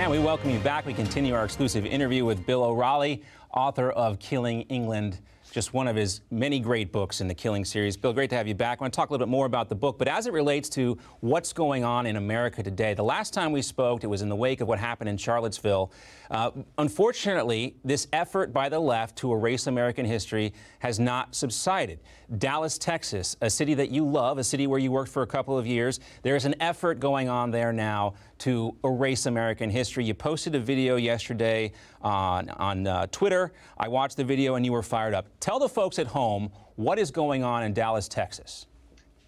And we welcome you back. We continue our exclusive interview with Bill O'Reilly, author of Killing England, just one of his many great books in the Killing series. Bill, great to have you back. I want to talk a little bit more about the book, but as it relates to what's going on in America today, the last time we spoke, it was in the wake of what happened in Charlottesville. Unfortunately, this effort by the left to erase American history has not subsided. Dallas, Texas, a city that you love, a city where you worked for a couple of years, there's an effort going on there now to erase American history. You posted a video yesterday on Twitter. I watched the video and you were fired up. Tell the folks at home what is going on in Dallas, Texas.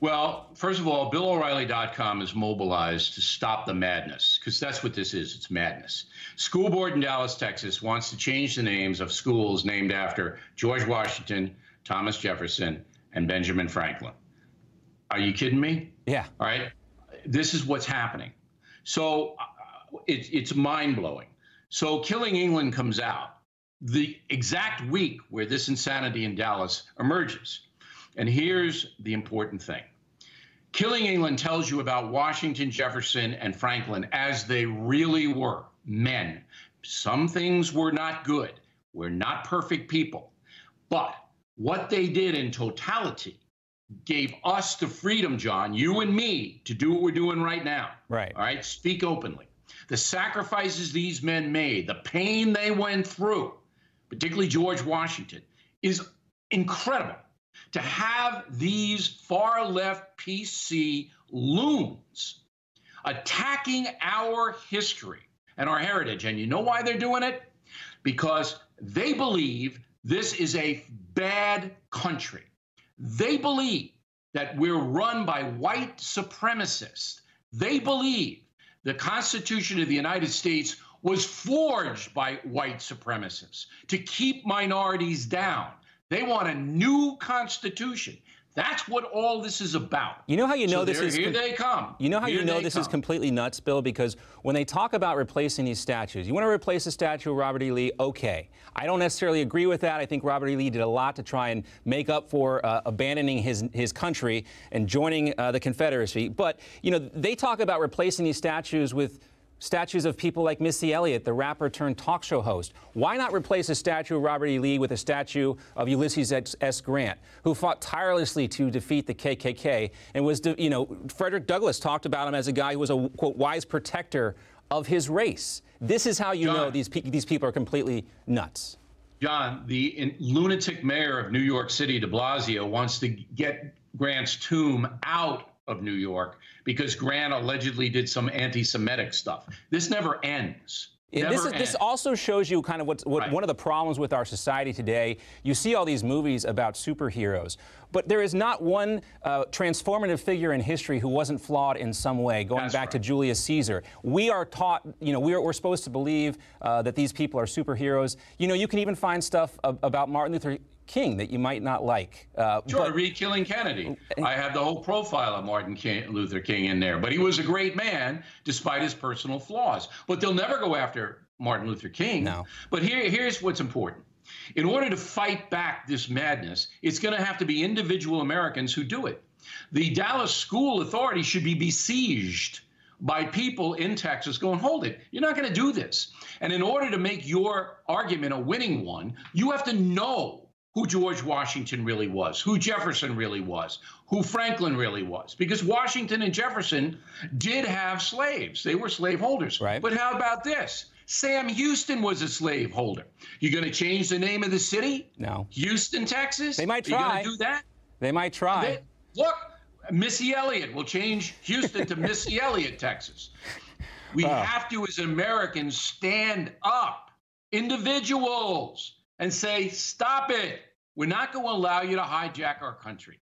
Well, first of all, BillO'Reilly.com is mobilized to stop the madness, because that's what this is. It's madness. School board in Dallas, Texas wants to change the names of schools named after George Washington, Thomas Jefferson, and Benjamin Franklin. Are you kidding me? Yeah. All right. This is what's happening. So it's mind-blowing. So Killing England comes out the exact week where this insanity in Dallas emerges. And here's the important thing. Killing England tells you about Washington, Jefferson, and Franklin as they really were, men. Some things were not good. We're not perfect people. But what they did in totality gave us the freedom, John, you and me, to do what we're doing right now. Right. All right? Speak openly. The sacrifices these men made, the pain they went through, particularly George Washington, is incredible. To have these far-left PC loons attacking our history and our heritage. And you know why they're doing it? Because they believe this is a bad country. They believe that we're run by white supremacists. They believe the Constitution of the United States was forged by white supremacists to keep minorities down. They want a new constitution. That's what all this is about. You know how you know this is... Here they come. You know how you know this is completely nuts, Bill? Because when they talk about replacing these statues, you want to replace the statue of Robert E. Lee? Okay. I don't necessarily agree with that. I think Robert E. Lee did a lot to try and make up for abandoning his country and joining the Confederacy. But, you know, they talk about replacing these statues with statues of people like Missy Elliott, the rapper turned talk show host. Why not replace a statue of Robert E. Lee with a statue of Ulysses S. Grant, who fought tirelessly to defeat the KKK and was, you know, Frederick Douglass talked about him as a guy who was a, quote, wise protector of his race. This is how you know these people are completely nuts. John, the lunatic mayor of New York City, de Blasio, wants to get Grant's tomb out of New York because Grant allegedly did some anti-Semitic stuff. This never ends. This also shows you kind of what right. One of the problems with our society today. You see all these movies about superheroes, but there is not one transformative figure in history who wasn't flawed in some way, going That's back right. to Julius Caesar. We are taught, you know, we're supposed to believe that these people are superheroes. You know, you can even find stuff about Martin Luther King that you might not like. Sure, read Killing Kennedy. I have the whole profile of Martin Luther King in there. But he was a great man, despite his personal flaws. But they'll never go after Martin Luther King. No. But here's what's important. In order to fight back this madness, it's going to have to be individual Americans who do it. The Dallas school authorities should be besieged by people in Texas going, hold it, you're not going to do this. And in order to make your argument a winning one, you have to know who George Washington really was, who Jefferson really was, who Franklin really was. Because Washington and Jefferson did have slaves. They were slaveholders. Right. But how about this? Sam Houston was a slaveholder. You going to change the name of the city? No. Houston, Texas? They might try. You going to do that? They might try. Look, Missy Elliott will change Houston to Missy Elliott, Texas. We have to, as Americans, stand up, individuals, and say, stop it. We're not going to allow you to hijack our country.